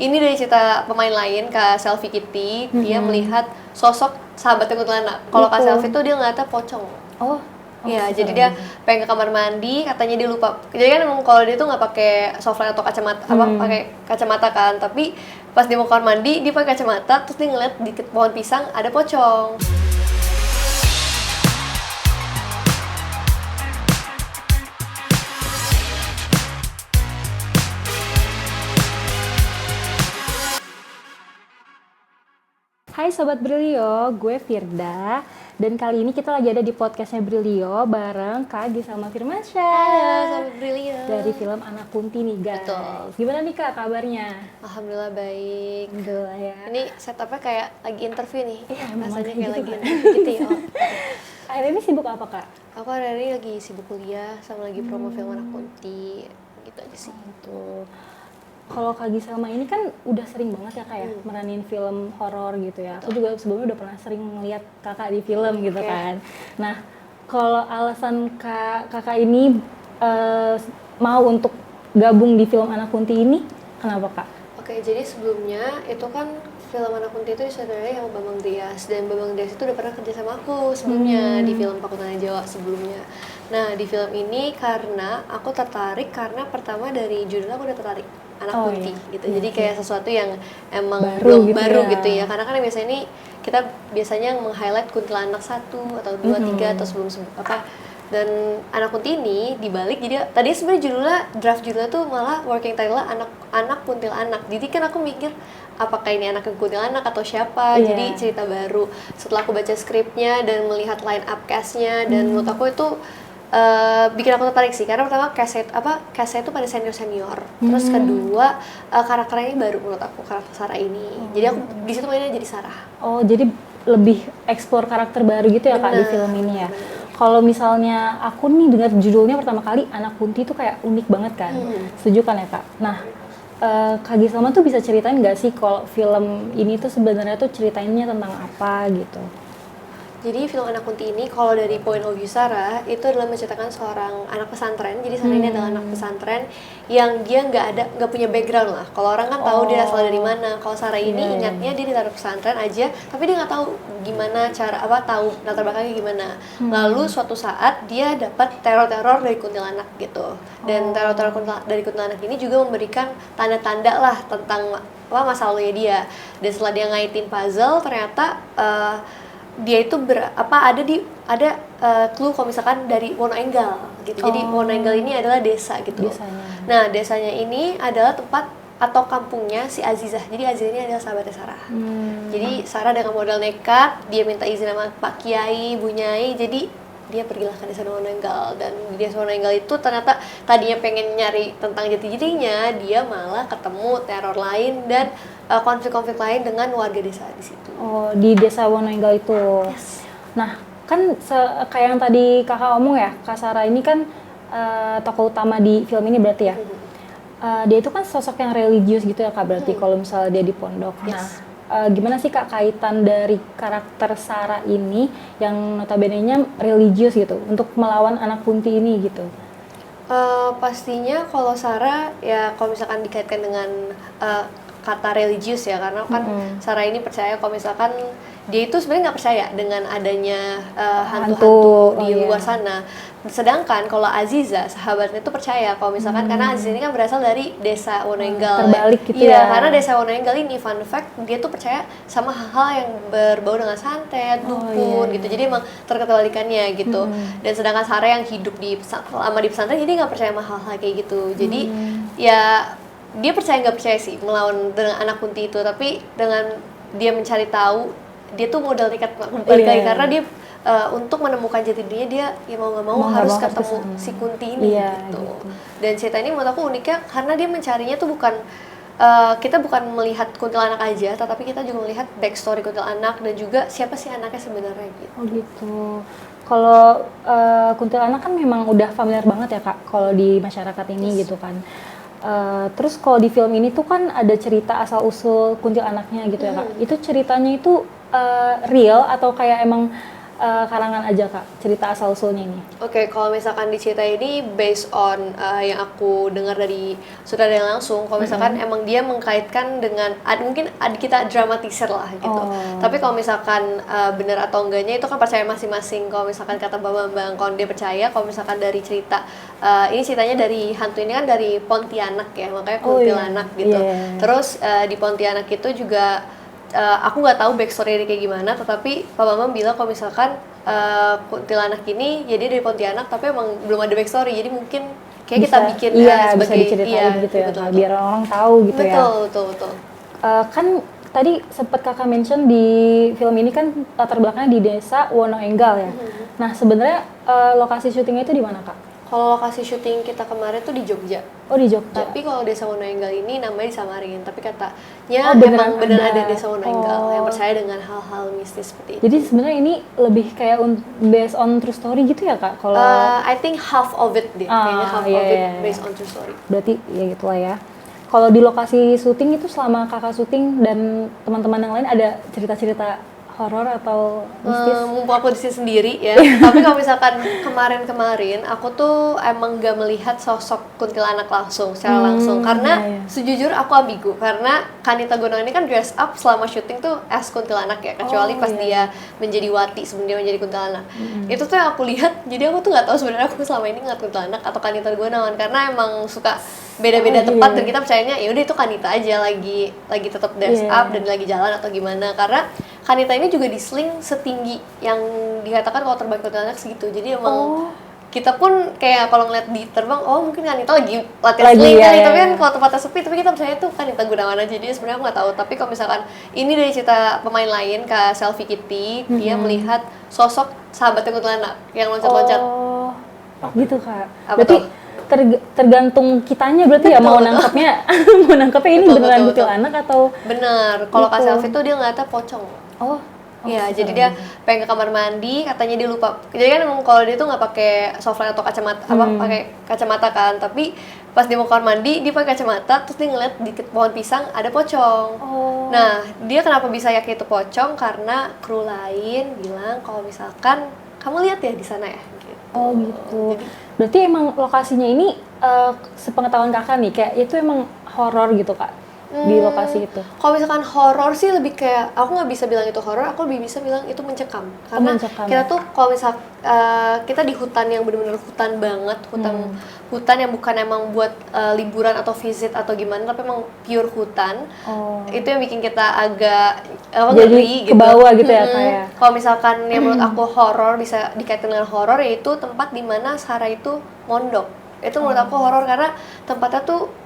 ini dari cerita pemain lain, Kak Selvi Kitty, dia melihat sosok sahabatnya kuntilanak. Kalau Kak Selvi tuh dia ngeliatnya pocong. Oh. Iya, jadi dia pengen ke kamar mandi, katanya dia lupa. Jadi kan emang kalau dia tuh nggak pakai softline atau kacamata, pakai kacamata kan. Tapi pas dia mau ke kamar mandi, dia pakai kacamata, terus dia ngeliat di pohon pisang ada pocong. Hai Sobat Brilio, gue Firda. Dan kali ini kita lagi ada di podcastnya Brilio bareng Kak Agi sama Firmansyah. Halo Sobat Brilio. Dari film Anak Kunti nih guys. Betul. Gimana nih Kak kabarnya? Alhamdulillah baik. Alhamdulillah ya. Ini setupnya kayak lagi interview nih. Iya, rasanya kayak gitu lagi kan. interview gitu ya. Akhirnya ini sibuk apa Kak? Aku hari-hari lagi sibuk kuliah sama lagi promo film Anak Kunti. Gitu aja sih. Gitu. Kalau Kak Giselma ini kan udah sering banget ya Kak ya meranin film horor gitu ya. Aku juga sebelumnya udah pernah sering ngeliat Kakak di film gitu kan. Nah, kalau alasan Kakak ini mau untuk gabung di film Anak Kunti ini, kenapa Kak? Oke, jadi sebelumnya itu kan film Anak Kunti itu disutradarai sama Bambang Dias, dan Bambang Dias itu udah pernah kerja sama aku sebelumnya di film Pakutannya Jawa sebelumnya. Nah, di film ini karena aku tertarik karena pertama dari judulnya aku udah tertarik Anak Kunti gitu. Jadi kayak sesuatu yang emang baru gitu ya. Karena kan biasanya ini kita biasanya meng-highlight kuntilanak 1 atau 2, 3 atau sebelum apa. Dan Anak Kunti ini dibalik, jadi tadi sebenarnya draft judulnya tuh malah working title-nya anak kuntilanak. Jadi kan aku mikir apakah ini anak kuntilanak atau siapa. Jadi cerita baru. Setelah aku baca skripnya dan melihat line up cast-nya, dan menurut aku itu bikin aku tertarik sih, karena pertama castnya itu pada senior. Terus kedua karakternya ini baru menurut aku, karakter Sarah ini. Jadi aku di situ mainnya jadi Sarah. Oh, jadi lebih eksplor karakter baru gitu ya Kak di film ini ya. Kalau misalnya aku nih dengar judulnya pertama kali Anak Kunti itu kayak unik banget kan. Setuju kan ya Kak? Nah, Kak Giselma tuh bisa ceritain nggak sih kalau film ini tuh sebenarnya tuh ceritainnya tentang apa gitu? Jadi film Anak Kunti ini kalau dari point of view Sarah itu adalah menceritakan seorang anak pesantren. Jadi Sarah ini adalah anak pesantren yang dia nggak punya background lah. Kalau orang kan tahu dia asal dari mana. Kalau Sarah ini ingatnya dia ditaruh pesantren aja, tapi dia nggak tahu gimana tahu latar belakangnya gimana. Lalu suatu saat dia dapat teror dari kuntilanak gitu. Dan teror dari kuntilanak ini juga memberikan tanda-tanda lah tentang masa lalunya dia. Dan setelah dia ngaitin puzzle, ternyata dia itu ada clue kalau misalkan dari Wonoenggal gitu. Jadi Wonoenggal ini adalah desa gitu. Nah, desanya ini adalah tempat atau kampungnya si Azizah. Jadi Azizah ini adalah sahabatnya Sarah. Jadi Sarah dengan modal nekat, dia minta izin sama Pak Kiai, Bu Nyai. Jadi dia pergilah ke desa Wonoenggal, dan di desa Wonoenggal itu ternyata tadinya pengen nyari tentang jati-jatinya, dia malah ketemu teror lain dan konflik-konflik lain dengan warga desa di situ. Oh, di desa Wonoenggal itu. Yes. Nah, kan kayak yang tadi Kakak omong ya, Kak Sarah ini kan tokoh utama di film ini berarti ya. Dia itu kan sosok yang religius gitu ya Kak, berarti kalau misalnya dia di pondok. Yes. Nah, gimana sih Kak kaitan dari karakter Sarah ini yang notabene-nya religius gitu untuk melawan Anak Kunti ini gitu? Pastinya kalau Sarah ya kalau misalkan dikaitkan dengan kata religius ya, karena kan Sarah ini percaya kalau misalkan dia itu sebenarnya nggak percaya dengan adanya hantu-hantu di luar sana. Sedangkan kalau Aziza, sahabatnya itu percaya kalau misalkan karena Aziza ini kan berasal dari desa Wonoenggal. Terbalik gitu ya. ya. Karena desa Wonoenggal ini fun fact dia tuh percaya sama hal-hal yang berbau dengan santet, dukun gitu. Jadi emang terkebalikannya gitu. Dan sedangkan Sarah yang hidup lama di pesantren jadi nggak percaya sama hal-hal kayak gitu. Jadi ya dia percaya nggak percaya sih melawan dengan Anak Kunti itu, tapi dengan dia mencari tahu, dia tuh modal nekat balik lagi karena dia untuk menemukan jati dirinya, dia ya mau nggak mau harus ketemu si Kunti ini gitu. Dan cerita ini menurut aku uniknya karena dia mencarinya tuh bukan kita bukan melihat kuntilanak aja, tetapi kita juga melihat backstory kuntilanak dan juga siapa sih anaknya sebenarnya gitu. Oh gitu. Kalau kuntilanak kan memang udah familiar banget ya Kak kalau di masyarakat ini gitu kan. Terus kalau di film ini tuh kan ada cerita asal usul kuntilanaknya gitu ya Kak. Itu ceritanya itu real atau kayak emang karangan aja Kak, cerita asal-usulnya ini? Oke, kalau misalkan di cerita ini based on yang aku dengar dari sutradara langsung, kalau misalkan emang dia mengkaitkan dengan mungkin kita dramatisir lah gitu. Tapi kalau misalkan benar atau enggaknya itu kan percaya masing-masing. Kalau misalkan kata Bambang, kalau dia percaya, kalau misalkan dari cerita ini ceritanya dari hantu ini kan dari Pontianak ya, makanya kuntilanak gitu. Terus di Pontianak itu juga aku nggak tahu backstory-nya kayak gimana, tetapi Pak Bambang bilang kalau misalkan kuntilanak ini jadi dari Pontianak tapi emang belum ada backstory, jadi mungkin kayak kita bikin bisa sebagai diceritain gitu ya, betul, biar orang tahu gitu ya. Betul. Kan tadi sempat Kakak mention di film ini kan latar belakangnya di desa Wonoenggal ya. Nah sebenarnya lokasi syutingnya itu di mana Kak? Kalau lokasi syuting kita kemarin tuh di Jogja. Oh di Jogja. Tapi kalau desa Wonoenggal ini namanya disamarin. Tapi katanya emang benar ada desa Wonoenggal yang percaya dengan hal-hal mistis seperti itu. Jadi sebenarnya ini lebih kayak based on true story gitu ya Kak? Kalau I think half of it deh. Kayaknya half of it based on true story. Berarti ya gitulah ya. Kalau di lokasi syuting itu selama Kakak syuting dan teman-teman yang lain ada cerita-cerita horor atau mistis? Mumpung aku di sini sendiri ya. Tapi kalau misalkan kemarin aku tuh emang gak melihat sosok kuntilanak langsung secara langsung karena sejujur aku ambigu karena Kanita Gonang ini kan dress up selama syuting tuh as kuntilanak ya, kecuali pas dia menjadi wati sebelum dia menjadi kuntilanak. Itu tuh yang aku lihat, jadi aku tuh nggak tahu sebenarnya aku selama ini ngeliat kuntilanak atau Kanita Gonangan karena emang suka beda-beda tempat dan kita percayanya ya udah itu Kanita aja lagi tetap dress up dan lagi jalan atau gimana, karena Kanita ini juga diseling setinggi yang dikatakan kalau terbang kuntilanak segitu. Jadi emang kita pun kayak kalau ngeliat di terbang, mungkin Kanita lagi latihan seling kali, tapi kan kalau tempatnya sepi, tapi kita percaya itu Kanita Gunawan aja. Jadi sebenarnya aku nggak tahu. Tapi kalau misalkan ini dari cerita pemain lain, Kak Selvi Kitty, dia melihat sosok sahabatnya kuntilanak yang loncat-loncat. Gitu Kak. Berarti tergantung kitanya berarti ya mau nangkapnya ini beneran kuntilanak atau bener. Kalau Kak Selvi tuh dia ngeliatnya pocong. Iya, jadi dia pengen ke kamar mandi, katanya dia lupa. Jadi kan emang kalau dia tuh nggak pakai softline atau kacamata, pakai kacamata kan. Tapi pas dia mau ke kamar mandi, dia pakai kacamata, terus dia ngeliat di pohon pisang ada pocong. Nah, dia kenapa bisa yakin itu pocong? Karena kru lain bilang kalau misalkan kamu lihat ya di sana ya. Gitu. Gitu. Berarti emang lokasinya ini sepengetahuan Kakak nih, kayak itu emang horor gitu Kak? Di lokasi itu. Kalau misalkan horor sih lebih kayak aku nggak bisa bilang itu horor, aku lebih bisa bilang itu mencekam. Karena kita tuh kalau misal kita di hutan yang benar-benar hutan banget, hutan yang bukan emang buat liburan atau visit atau gimana, tapi emang pure hutan. Itu yang bikin kita agak ngeri gitu. Ke bawah gitu ya kayak. Kalau misalkan yang menurut aku horor bisa dikaitkan dengan horor, yaitu tempat di mana Sarah itu mondok. Itu menurut aku horor karena tempatnya tuh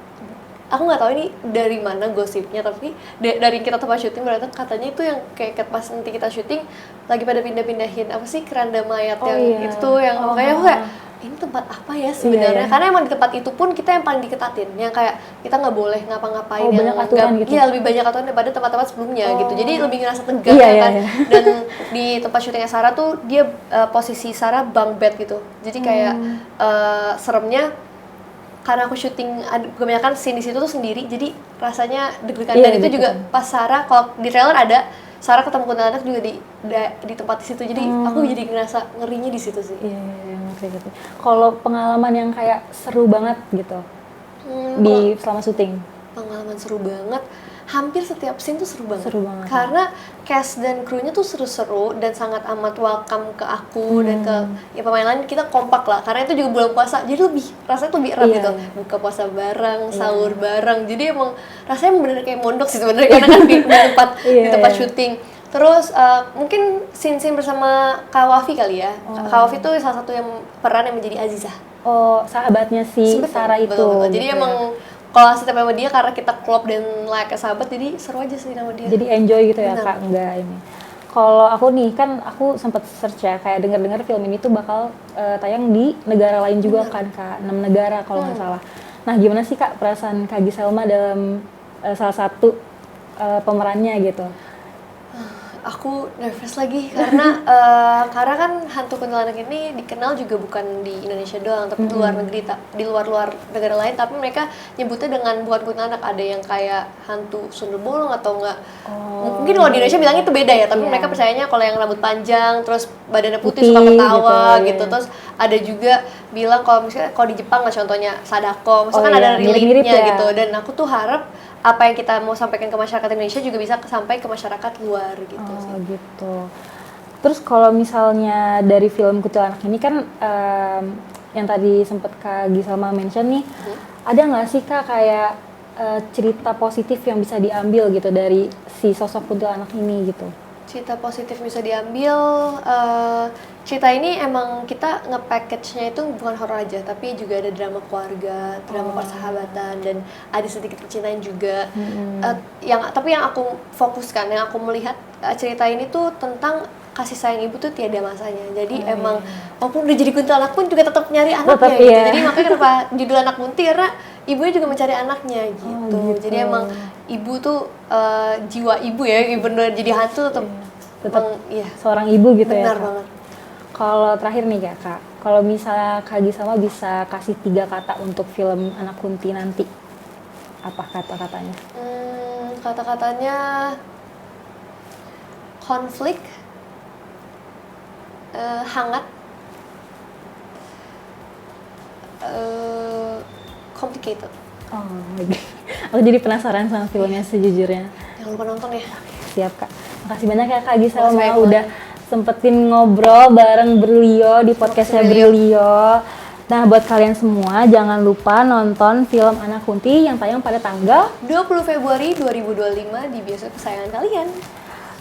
aku nggak tahu ini dari mana gosipnya, tapi dari kita tempat syuting berarti katanya itu yang kayak pas nanti kita syuting lagi pada pindah-pindahin apa sih keranda mayat yang itu tuh yang makanya aku kayak ini tempat apa ya sebenarnya, karena emang di tempat itu pun kita yang paling diketatin, yang kayak kita nggak boleh ngapa-ngapain yang banyak aturan gitu. Iya, lebih banyak aturan daripada tempat-tempat sebelumnya gitu, jadi lebih ngerasa tegang kan. Dan di tempat syutingnya Sarah tuh dia posisi Sarah bunk bed gitu, jadi kayak seremnya karena aku syuting kebanyakan scene di situ tuh sendiri, jadi rasanya deg-degan. Dan itu juga pas Sarah, kalau di trailer ada Sarah ketemu kuntilanak juga di tempat di situ, jadi aku jadi ngerasa ngerinya di situ sih. Iya, kayak gitu. Kalau pengalaman yang kayak seru banget gitu di selama syuting? Pengalaman seru banget, hampir setiap scene tuh seru banget. Banget. Karena cast dan krunya tuh seru-seru dan sangat amat welcome ke aku dan ke pemain lain. Kita kompak lah, karena itu juga bulan puasa, jadi rasanya tuh lebih erat gitu. Buka puasa bareng, sahur bareng, jadi emang rasanya bener kayak mondok sih sebenarnya karena kan di tempat syuting. Terus mungkin scene bersama Kak Wafi kali ya. Kak Wafi tuh salah satu yang peran yang menjadi Azizah. Sahabatnya si Sarah itu. Betul. Jadi emang kalau setiap sama dia karena kita klop dan layaknya sahabat, jadi seru aja sih sama dia. Jadi enjoy gitu ya Kak, enggak ini. Kalau aku nih kan aku sempat search ya, kayak dengar film ini tuh bakal tayang di negara lain juga kan Kak, 6 negara kalau nggak salah. Nah gimana sih Kak perasaan Kak Giselma dalam salah satu pemerannya gitu? aku nervous lagi karena kan hantu kuntilanak ini dikenal juga bukan di Indonesia doang, tapi di luar negeri, di luar negara lain, tapi mereka nyebutnya dengan bukan kuntilanak, ada yang kayak hantu sundel bolong atau enggak. Mungkin kalau di Indonesia bilangnya itu beda ya, tapi mereka percayanya kalau yang rambut panjang terus badannya putih suka ketawa gitu. Terus ada juga bilang kalau misalnya kalau di Jepang lah contohnya Sadako, misalkan ada relate-nya gitu. Dan aku tuh harap apa yang kita mau sampaikan ke masyarakat Indonesia juga bisa sampai ke masyarakat luar gitu sih. Gitu. Terus kalau misalnya dari film Kuntilanak ini kan yang tadi sempat Kak Gisalma mention nih, ada nggak sih Kak kayak cerita positif yang bisa diambil gitu dari si sosok kuntilanak ini gitu? Cerita positif bisa diambil, cerita ini emang kita nge-package-nya itu bukan horor aja, tapi juga ada drama keluarga, drama persahabatan, dan ada sedikit percintaan juga. Tapi yang aku fokuskan, yang aku melihat cerita ini tuh tentang kasih sayang ibu tuh tiada masanya. Jadi emang walaupun udah jadi kuntilanak pun juga tetap nyari anaknya gitu. Jadi makanya kenapa judul anak kunti, karena ibunya juga mencari anaknya gitu. Jadi emang ibu tuh jiwa ibu ya, bener jadi hantu tetap iya, seorang ibu gitu ya. Benar banget. Kalau terakhir nih ya Kak, kalau misalnya Kak Gisalma bisa kasih 3 kata untuk film Anak Kunti nanti, apa kata-katanya? Kata-katanya konflik, hangat, complicated. Aku jadi penasaran sama filmnya sejujurnya. Jangan lupa nonton ya. Siap Kak. Makasih banyak ya Kak Gisalma udah sempetin ngobrol bareng Brilio di podcastnya Brilio. Nah, buat kalian semua jangan lupa nonton film Anak Kunti yang tayang pada tanggal 20 Februari 2025 di bioskop kesayangan kalian.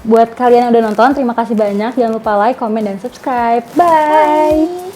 Buat kalian yang udah nonton, terima kasih banyak. Jangan lupa like, comment, dan subscribe. Bye!